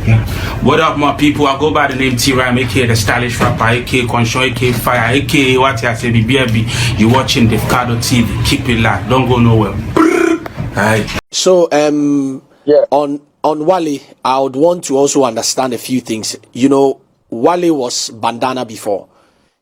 Yeah. What up, my people? I go by the name T-Rhyme, aka the stylish rapper, aka Conscious, aka Fire, aka what I say, BBB. You watching Davcadotv. Keep it locked. Don't go nowhere. Alright. So on Wale, I would want to also understand a few things. You know, Wale was Bandana before.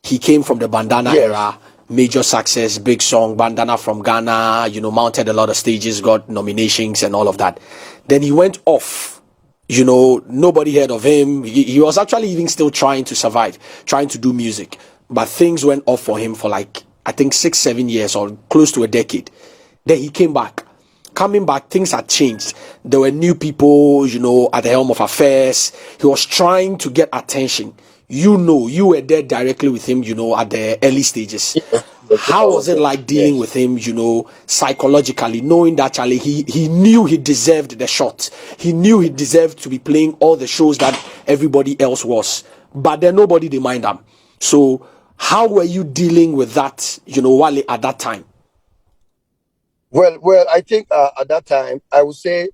He came from the Bandana era. Major success, big song, Bandana from Ghana, you know, mounted a lot of stages, got nominations and all of that. Then he went off, you know, nobody heard of him. He was actually even still trying to survive, trying to do music. But things went off for him for like, I think 6-7 years or close to a decade. Then he came back. Coming back, things had changed. There were new people, you know, at the helm of affairs. He was trying to get attention. You know, you were there directly with him, you know, at the early stages. How was it like dealing with him, you know, psychologically, knowing that Charlie, he knew he deserved the shot. He knew he deserved to be playing all the shows that everybody else was. But then nobody did mind him. So how were you dealing with that, you know, Wale, at that time? Well, I think at that time, I would say,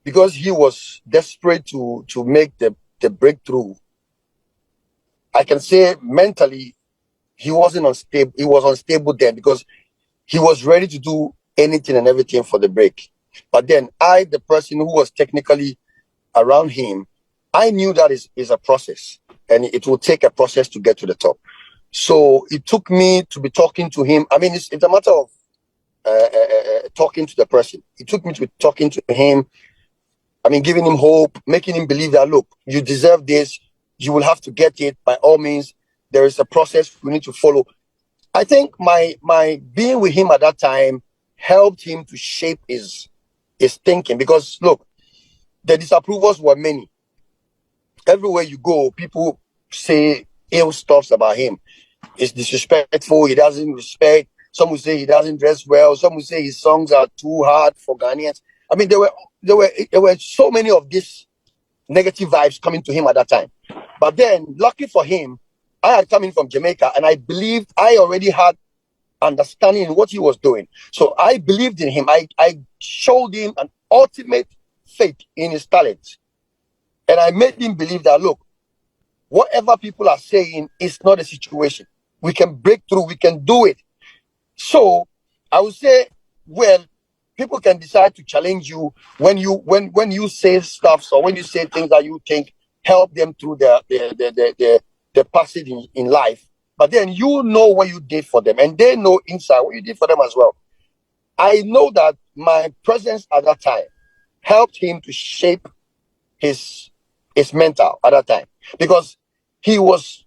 because he was desperate to make the breakthrough, I can say mentally, he wasn't unstable. He was unstable then because he was ready to do anything and everything for the break. But then I, the person who was technically around him, I knew that is a process and it will take a process to get to the top. So it took me to be talking to him. I mean, it's a matter of talking to the person. It took me to be talking to him. I mean, giving him hope, making him believe that, look, you deserve this. You will have to get it by all means. There is a process we need to follow. I think my being with him at that time helped him to shape his thinking because, look, the disapprovals were many. Everywhere you go, people say ill stuff about him. It's disrespectful. He doesn't respect. Some will say he doesn't dress well. Some will say his songs are too hard for Ghanaians. I mean, there were so many of these negative vibes coming to him at that time. But then, lucky for him, I had come in from Jamaica and I believed I already had understanding in what he was doing. So I believed in him. I showed him an ultimate faith in his talent. And I made him believe that, look, whatever people are saying is not a situation. We can break through. We can do it. So I would say, well, people can decide to challenge you when you say stuff or when you say things that you think help them through the passage in life. But then you know what you did for them, and they know inside what you did for them as well. I know that my presence at that time helped him to shape his mental at that time because he was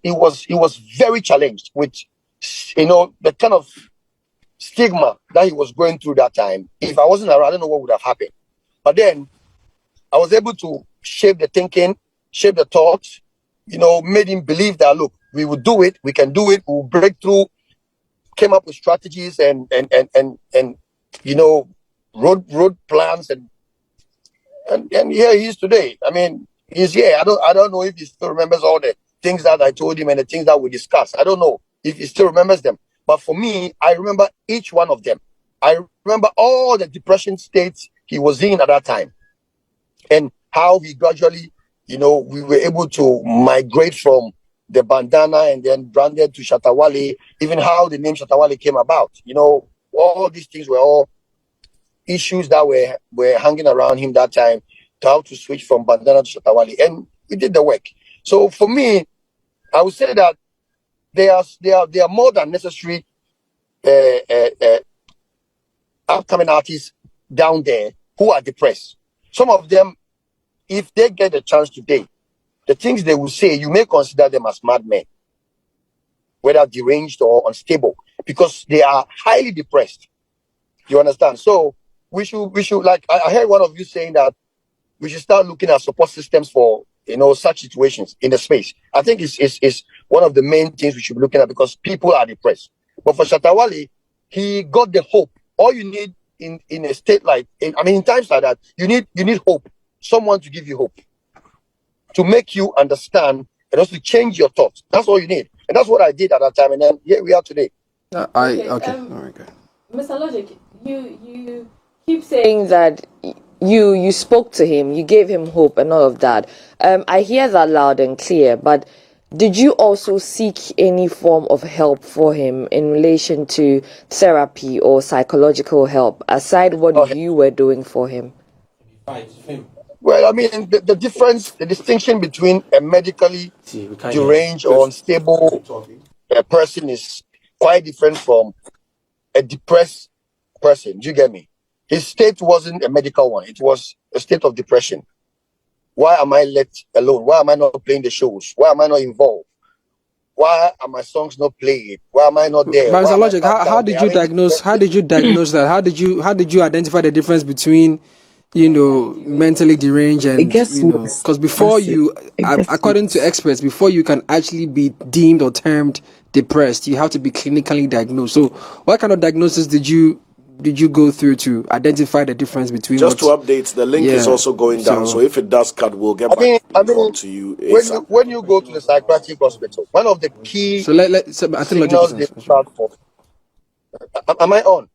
very challenged with, you know, the kind of stigma that he was going through that time. If I wasn't around, I don't know what would have happened. But then I was able to shape the thinking, shape the thoughts, you know, made him believe that, look, we will do it, we can do it, we'll break through, came up with strategies and you know, road plans and here he is today. I mean, he's here. I don't know if he still remembers all the things that I told him and the things that we discussed. I don't know if he still remembers them. But for me, I remember each one of them. I remember all the depression states he was in at that time and how he gradually, you know, we were able to migrate from the bandana and then branded to Shattawale, even how the name Shattawale came about. You know, all these things were all issues that were hanging around him that time to how to switch from bandana to Shattawale. And we did the work. So for me, I would say that they are more than necessary upcoming artists down there who are depressed. Some of them, if they get a chance today, the things they will say, you may consider them as madmen, whether deranged or unstable, because they are highly depressed. You understand? So we should like I heard one of you saying that we should start looking at support systems for, you know, such situations in the space. I think it's one of the main things we should be looking at because people are depressed. But for Shattawale, he got the hope. All you need in a state like, in times like that, you need hope. Someone to give you hope, to make you understand and also to change your thoughts. That's all you need. And that's what I did at that time. And then here we are today. Okay. All right, good. Mr. Logic, you keep saying that you spoke to him, you gave him hope and all of that. I hear that loud and clear, but did you also seek any form of help for him in relation to therapy or psychological help, aside what you were doing for him? Well, I mean, the difference, the distinction between a medically deranged or unstable person is quite different from a depressed person. Do you get me? His state wasn't a medical one. It was a state of depression. Why am I let alone? Why am I not playing the shows? Why am I not involved? Why are my songs not played? Why am I not there? But Logic, how did you diagnose? How did you diagnose that? How did you identify the difference between, mentally deranged and because before you, according to experts, before you can actually be deemed or termed depressed, you have to be clinically diagnosed. So, what kind of diagnosis did you go through to identify the difference between? Just to update, the link is also going down. So if it does cut, we'll get back on to you. When you go to the psychiatric hospital, one of the key signals they look out for. Am I on?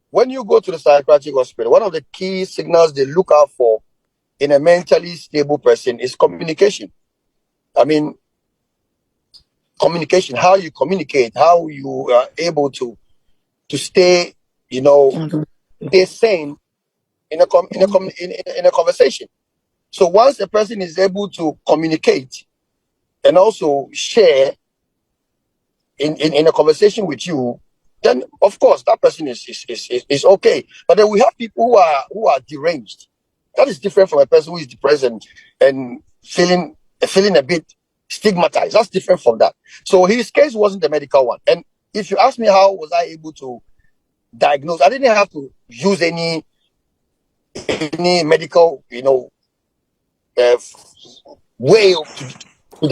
When you go to the psychiatric hospital, one of the key signals they look out for in a mentally stable person is communication. I mean, communication, how you communicate, how you are able to stay, stay sane in a conversation. So once a person is able to communicate and also share in a conversation with you, then of course that person is okay. But then we have people who are deranged. That is different from a person who is depressed and feeling a bit stigmatized. That's different from that. So his case wasn't the medical one. And if you ask me how was I able to diagnose, I didn't have to use any medical, way to